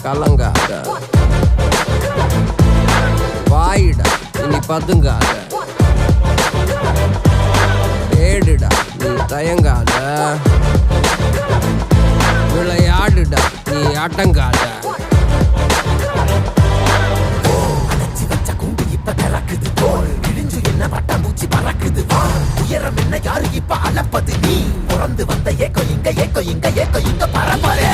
கலங்காத, வாயிடா இனி பதுங்காத, ஏடுடா நீ தயங்காத, விளையாடுடா நீ அடங்காத. உயரம் என்ன யாரு இப்ப அளப்பது நீ பிறந்து வந்த ஏக்கோ இங்க பரம்பரை